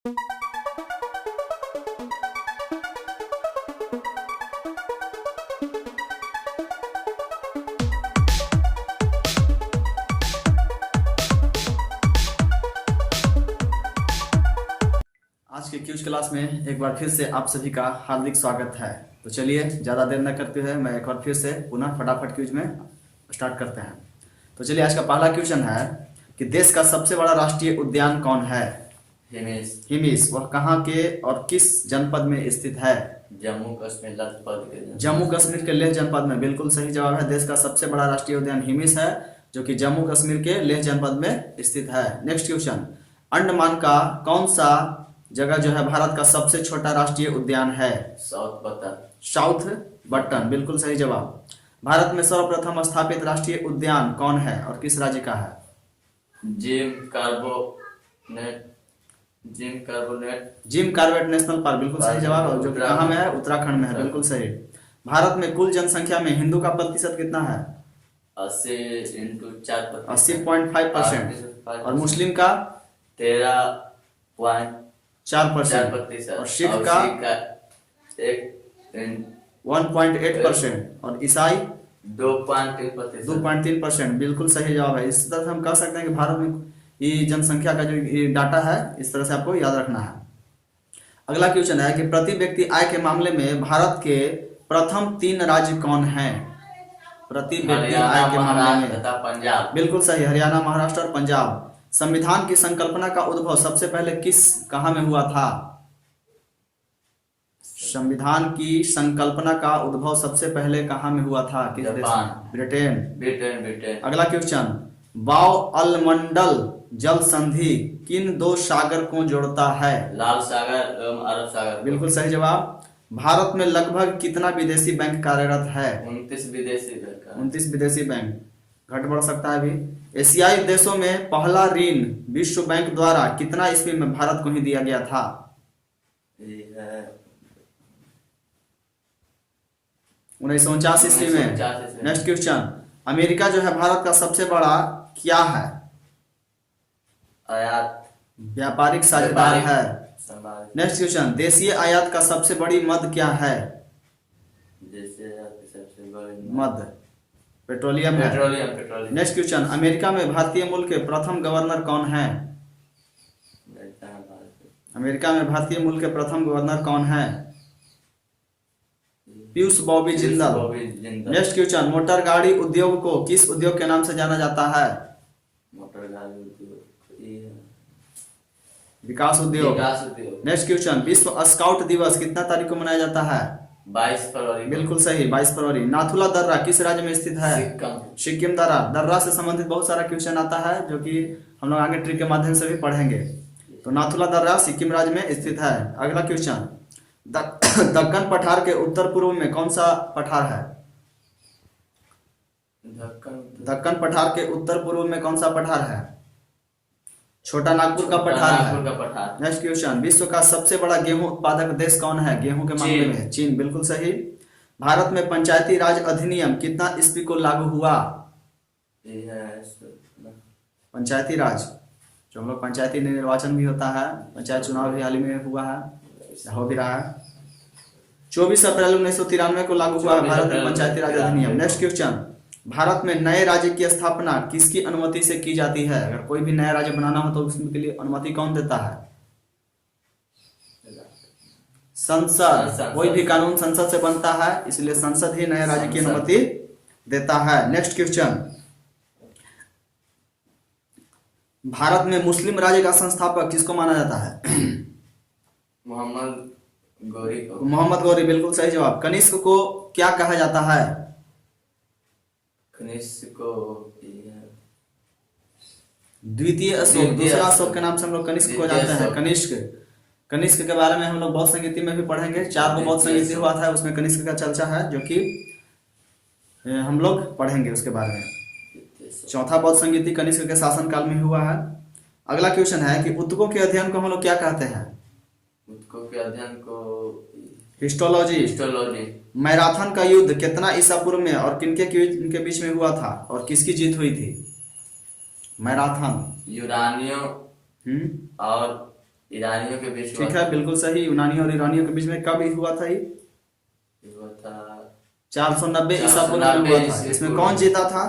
आज के cues class में एक बार फिर से आप सभी का हार्दिक स्वागत है। तो चलिए ज़्यादा देर न करते हुए मैं एक बार फिर से पुनः फटाफट क्यूज में स्टार्ट करते हैं। तो चलिए आज का पहला क्वेश्चन है कि देश का सबसे बड़ा राष्ट्रीय उद्यान कौन है? हिमिस। वह कहाँ के और किस जनपद में स्थित है? जम्मू कश्मीर लखपत जम्मू कश्मीर के लेह जनपद में। बिल्कुल सही जवाब है। देश का सबसे बड़ा राष्ट्रीय उद्यान हिमिस है जो कि जम्मू कश्मीर के लेह जनपद में स्थित है। नेक्स्ट क्वेश्चन, अंडमान का कौन सा जगह जो है भारत का सबसे छोटा राष्ट्रीय उद्यान है? South button. बिल्कुल सही जवाब। भारत में सर्वप्रथम स्थापित राष्ट्रीय उद्यान कौन है और किस राज्य का है? Jim Corbett national park. बिल्कुल सही जवाब है, जो कि कहाँ में है? उत्तराखंड में है। बिल्कुल सही। भारत में कुल जनसंख्या में हिंदू का प्रतिशत कितना है? 80.5%। और मुस्लिम का 13.4%। और सिख का 1.8%। और ईसाई 2.3%। बिल्कुल सही जवाब है। इस तरह से हम कह सकते हैं कि भारत में ये जनसंख्या का जो डाटा है इस तरह से आपको याद रखना है। अगला क्वेश्चन है कि प्रति व्यक्ति आय के मामले में भारत के प्रथम 3 राज्य कौन हैं? प्रति व्यक्ति आय के मामले में पंजाब। बिल्कुल सही। हरियाणा, महाराष्ट्र और पंजाब। संविधान की संकल्पना का उद्भव सबसे पहले कहाँ में हुआ था? संविधान की संकल्पना का उद्भव सबसे पहले कहाँ में हुआ था? किस देश में? ब्रिटेन। अगला क्वेश्चन, वाव अलमंडल जल संधि किन 2 सागर को जोड़ता है? लाल सागर एवं अरब सागर। बिल्कुल सही जवाब। भारत में लगभग कितना विदेशी बैंक कार्यरत है? 29 विदेशी बैंक। घट बढ़ सकता है अभी। एशियाई देशों में पहला ऋण विश्व बैंक द्वारा कितना ईस्वी में भारत को ही दिया गया था? 1949 ईस्वी में। नेक्स्ट क्वेश्चन, अमेरिका जो है भारत का सबसे बड़ा क्या है? व्यापारिक साझेदार है। नेक्स्ट क्वेश्चन, देशीय आयात का सबसे बड़ी मद क्या है? मद पेट्रोलियम है। नेक्स्ट क्वेश्चन, अमेरिका में भारतीय मूल के प्रथम गवर्नर कौन है? अमेरिका में भारतीय मूल के प्रथम गवर्नर कौन है? Piyush Bobby Jindal. Next question, motor गाड़ी उद्योग को किस उद्योग के नाम से जाना जाता है? विकास उद्योग। नेक्स्ट क्वेश्चन, विश्व स्काउट दिवस कितना तारीख को मनाया जाता है? 22 फरवरी। बिल्कुल सही, 22 फरवरी। नाथुला दर्रा किस राज्य में स्थित है? सिक्किम। दर्रा से संबंधित बहुत सारा क्वेश्चन आता है जो कि हम लोग आगे ट्रिक के माध्यम से भी पढ़ेंगे। तो नाथुला दर्रा सिक्किम राज्य में स्थित है। अगला क्वेश्चन, दक्कन पठार के उत्तर पूर्व में कौन सा पठार है? दक्कन पठार के उत्तर पूर्व में कौन सा पठार है? छोटा नागपुर का पठार है। नेक्स्ट क्वेश्चन, विश्व का सबसे बड़ा गेहूं उत्पादक देश कौन है? गेहूं के मामले में चीन। बिल्कुल सही। भारत में पंचायती राज अधिनियम कितना ईस्वी को लागू हुआ? पंचायती राज जो हम लोग पंचायती निर्वाचन भी होता है, पंचायत चुनाव भी हाल ही में हुआ है, हो भी रहा है। 24 अप्रैल 1993 को लागू हुआ भारत में पंचायती राज अधिनियम। नेक्स्ट क्वेश्चन, भारत में नए राज्य की स्थापना किसकी अनुमति से की जाती है? अगर कोई भी नया राज्य बनाना हो तो उसके लिए अनुमति कौन देता है? संसद। कोई भी कानून संसद से बनता है, इसलिए संसद ही नए राज्य की अनुमति देता है। नेक्स्ट क्वेश्चन, भारत में मुस्लिम राज्य का संस्थापक किसको माना जाता है? मोहम्मद गौरी। बिल्कुल सही जवाब। कनिष्क को क्या कहा जाता है? द्वितीय अशोक, दूसरा अशोक के नाम से हम लोग कनिष्क को जानते हैं। कनिष्क के बारे में हम लोग बौद्ध संगीति में भी पढ़ेंगे। 4 को बौद्ध संगीति हुआ था, उसमें कनिष्क का चर्चा है जो कि हम लोग पढ़ेंगे उसके बारे में। चौथा बौद्ध संगीति कनिष्क के शासनकाल में हुआ है। अगला क्वेश्चन है कि ऊतकों के अध्ययन को हम लोग क्या कहते हैं? ऊतकों के अध्ययन को हिस्टोलॉजी। मैराथन का युद्ध कितना ईसा पूर्व में और किनके बीच में हुआ था और किसकी जीत हुई थी? मैराथन यूरानियो और ईरानियों के बीच हुआ ठीक है, बिल्कुल सही। यूनानियों और ईरानियों के बीच में कब हुआ था ये? हुआ था 490 ईसा पूर्व में हुआ था। इसमें कौन जीता था?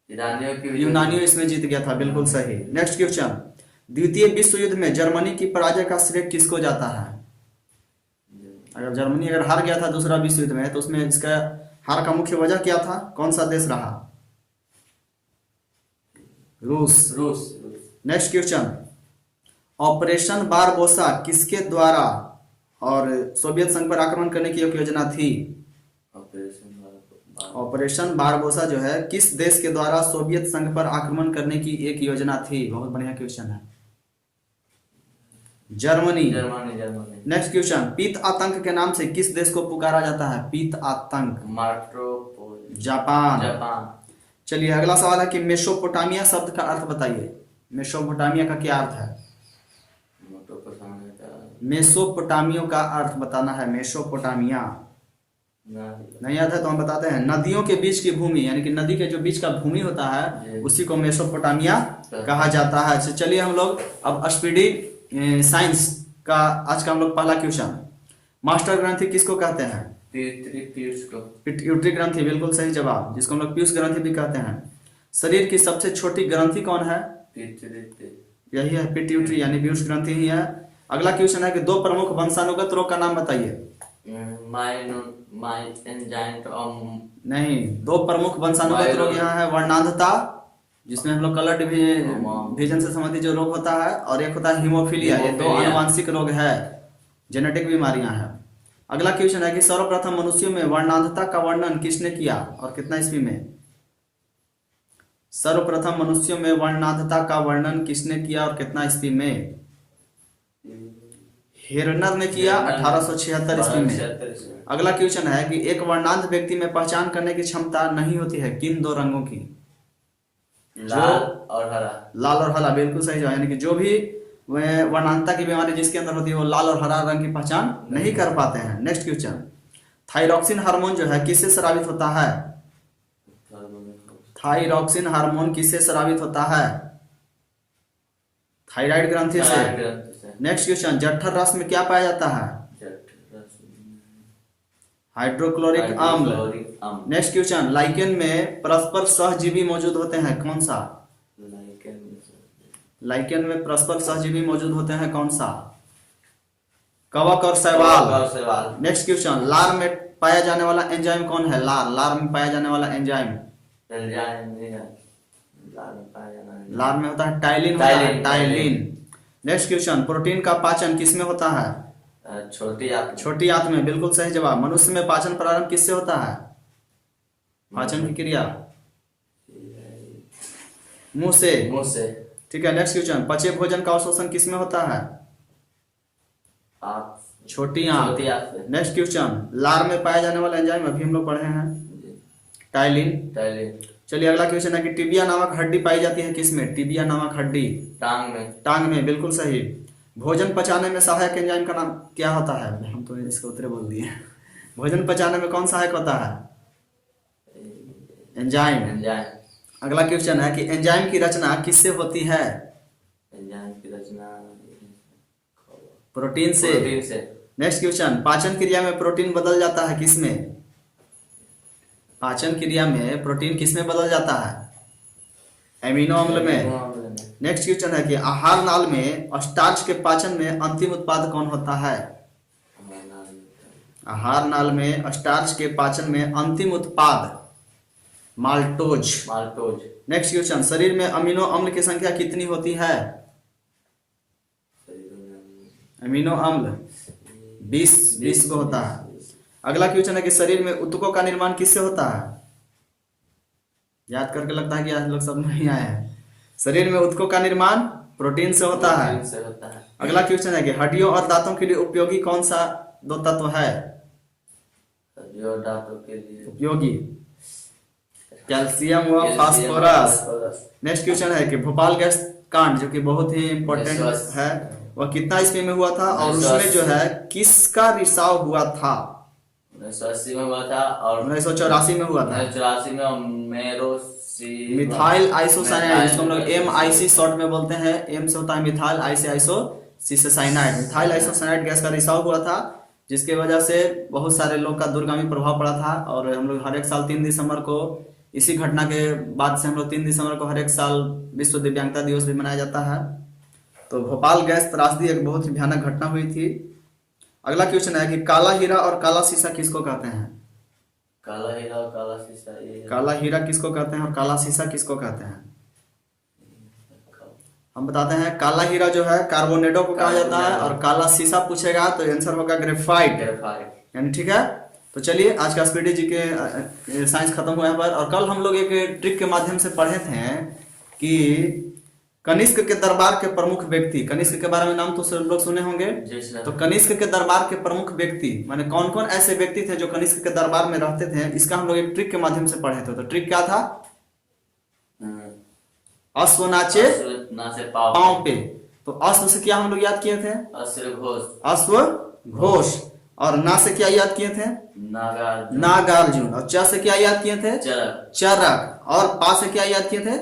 ईरानियों की विजय यूनानियों इसमें जीत गया था, बिल्कुल सही। नेक्स्ट क्वेश्चन, द्वितीय विश्व युद्ध में जर्मनी की पराजय का श्रेय किसको जाता है? अगर जर्मनी हार गया था दूसरा विश्व युद्ध में, तो उसमें इसका हार का मुख्य वजह क्या था? कौन सा देश रहा? रूस। रूस। नेक्स्ट क्वेश्चन, ऑपरेशन बारबोसा किसके द्वारा और सोवियत संघ पर आक्रमण करने की एक योजना थी? ऑपरेशन बारबोसा जो है किस देश के द्वारा सोवियत संघ पर आक्रमण करने की एक योजना थी? बहुत बढ़िया क्वेश्चन है। जर्मनी। नेक्स्ट क्वेश्चन, पीत आतंक के नाम से किस देश को पुकारा जाता है? पीत आतंक। जापान। चलिए अगला सवाल है कि मेसोपोटामिया शब्द का अर्थ बताइए। मेसोपोटामिया का क्या अर्थ है? मेसोपोटामिया का अर्थ बताना है। मेसोपोटामिया नहीं याद है तो हम बताते हैं। नदियों के बीच की भूमि, यानी कि नदी के जो बीच का भूमि होता है उसी को मेसोपोटामिया कहा जाता है। तो चलिए हम लोग अब स्पीडी साइंस का आज का हम लोग पहला क्वेश्चन, मास्टर ग्रंथि किसको कहते हैं? पिट्यूटरी ग्रंथि, बिल्कुल सही जवाब, जिसको हम लोग पीयूष ग्रंथि भी कहते हैं। शरीर की सबसे छोटी ग्रंथि कौन है? यही है, पिट्यूटरी यानी पीयूष ग्रंथि ही है। अगला क्वेश्चन है कि दो प्रमुख वंशानुगत रोग का नाम बताइए। नहीं, दो प्रमुख वंशानुगत रोग यहाँ है। वर्णांधता, जिसमें हम लोग कलर डिवीजन से संबंधित जो रोग होता है, और एक होता है हीमोफीलिया। ये दो आनुवांशिक रोग है, जेनेटिक बीमारियां हैं। अगला क्वेश्चन है कि सर्वप्रथम मनुष्यों में वर्णांधता का वर्णन किसने किया और कितना ईस्वी में? सर्वप्रथम मनुष्यों में वर्णांधता का वर्णन किसने किया और कितना ईस्वी में? हेरनर ने किया 1876 ईस्वी में। अगला क्वेश्चन है कि एक वर्णांध व्यक्ति में पहचान करने की क्षमता नहीं होती है किन दो रंगों की? लाल और हरा। लाल और हरा, बिल्कुल सही जवाब। यानी कि जो भी वर्णांधता की बीमारी जिसके अंदर होती है वो लाल और हरा रंग की पहचान नहीं कर पाते हैं। नेक्स्ट क्वेश्चन, थायरॉक्सिन हार्मोन जो है किससे स्रावित होता है? थायरॉक्सिन हार्मोन किससे स्रावित होता है? थायराइड ग्रंथि से। नेक्स्ट क्वेश्चन, जठर रस में क्या पाया जाता है? हाइड्रोक्लोरिक अम्ल। नेक्स्ट क्वेश्चन, लाइकेन में परस्पर सहजीवी मौजूद होते हैं, कौन सा? लाइकेन में परस्पर सहजीवी मौजूद होते हैं, कौन सा? कवक और शैवाल। नेक्स्ट क्वेश्चन, लार में पाया जाने वाला एंजाइम कौन है? लार में पाया जाने वाला एंजाइम लार में होता है टाइलिन। नेक्स्ट क्वेश्चन, प्रोटीन का पाचन किसमें होता है? छोटी आंत में, बिल्कुल सही जवाब। मनुष्य में पाचन प्रारंभ किससे होता है? पाचन की क्रिया मुंह से। ठीक है। नेक्स्ट क्वेश्चन, पचे भोजन का अवशोषण किसमें होता है? छोटी आंत। नेक्स्ट क्वेश्चन, लार में पाया जाने वाला एंजाइम अभी हम लोग पढ़े हैं, टाइलिन। चलिए अगला क्वेश्चन है कि टिबिया नामक हड्डी पाई जाती है किसमें? टिबिया नामक हड्डी टांग में, बिल्कुल सही। भोजन पचाने में सहायक एंजाइम का नाम क्या होता है? हम तो इसके उत्तर बोल दिए। भोजन पचाने में कौन सहायक होता है? एंजाइम। अगला क्वेश्चन है कि एंजाइम की रचना किससे होती है? एंजाइम की रचना प्रोटीन से। नेक्स्ट क्वेश्चन, पाचन क्रिया में प्रोटीन बदल जाता है किसमें? पाचन क्रिया में प्रोटीन किसमें बदल जाता है? एमिनो अम्ल में। नेक्स्ट क्वेश्चन है कि आहार नाल में स्टार्च के पाचन में अंतिम उत्पाद कौन होता है? आहार नाल में स्टार्च के पाचन में अंतिम उत्पाद माल्टोज। नेक्स्ट क्वेश्चन, शरीर में अमीनो अम्ल की संख्या कितनी होती है? अमीनो अम्ल 20 को होता है। अगला क्वेश्चन है कि शरीर में ऊतकों का निर्माण किससे होता है? याद करके लगता है कि आज लोग सब नहीं आए हैं। शरीर में ऊतकों का निर्माण प्रोटीन से होता है। अगला क्वेश्चन है कि हड्डियों और दांतों के लिए उपयोगी कौन सा दो तत्व है? उपयोगी कैल्शियम व फास्फोरस। नेक्स्ट क्वेश्चन है कि भोपाल गैस कांड जो कि बहुत ही इंपॉर्टेंट है वह कितना ईस्वी में हुआ था और उसमें जो है किसका रिसाव हुआ था? 1980 में हुआ था और 1984 में हुआ था। 1984 में मिथाइल आइसोसाइनाइड, जिसको हम लोग MIC शॉर्ट में बोलते हैं। एम से होता है मिथाइल, आई से आइसो सीसाइनाइड, मिथाइल आइसोसाइनाइड गैस का रिसाव हुआ था, जिसके वजह से बहुत सारे लोग का दूरगामी प्रभाव पड़ा था। और हम लोग हर एक साल 3 दिसंबर को, इसी घटना के बाद से हम लोग 3 दिसंबर को हर एक साल विश्व दिव्यांगता दिवस भी मनाया जाता है। तो भोपाल गैस त्रासदी एक बहुत ही भयानक घटना हुई थी। अगला क्वेश्चन है कि काला हीरा और काला शीशा किसको कहते हैं? काला हीरा और काला शीशा, ये काला हीरा किसको कहते हैं और काला शीशा किसको कहते हैं? हम बताते हैं, काला हीरा जो है कार्बोनेडो को कहा जाता है, और काला शीशा पूछेगा तो आंसर होगा ग्रेफाइट, ग्रेफाइट। यानी ठीक है। तो चलिए आज का स्पीडी जी के साइंस खत्म हुआ है पर, और कल हम लोग एक ट्रिक के माध्यम से पढ़े थे कि कनिष्क के दरबार के प्रमुख व्यक्ति, कनिष्क के बारे में नाम तो सब लोग सुने होंगे। जी सर। तो कनिष्क के दरबार के प्रमुख व्यक्ति माने कौन कौन ऐसे व्यक्ति थे जो कनिष्क के दरबार में रहते थे, इसका हम लोग एक ट्रिक के माध्यम से पढ़े थे। तो ट्रिक क्या था? अश्व नाचे नाचे पांव पे। तो अश्व से क्या हम लोग याद किए थे? अश्व घोष। अश्व घोष। और ना से क्या याद किए थे? नागार्जुन। नागार्जुन। और च से क्या याद किए थे? चरक। चरक। और पा से क्या याद किए थे?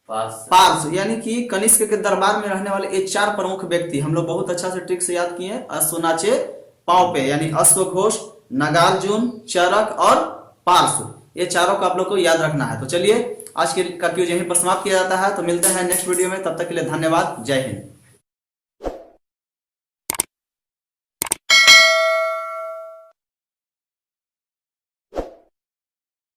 पार्स। यानी कि कनिष्क के दरबार में रहने वाले ये 4 प्रमुख व्यक्ति हम लोग बहुत अच्छा से ट्रिक से याद किए। अश्व नाचे पांव पे, यानी अश्व घोष, नागार्जुन, चरक और पार्स, ये चारों को आप लोग को याद रखना है। तो चलिए आज के का क्विज यहीं पर समाप्त किया जाता है। तो मिलते हैं नेक्स्ट वीडियो में, तब तक के लिए धन्यवाद। जय हिंद।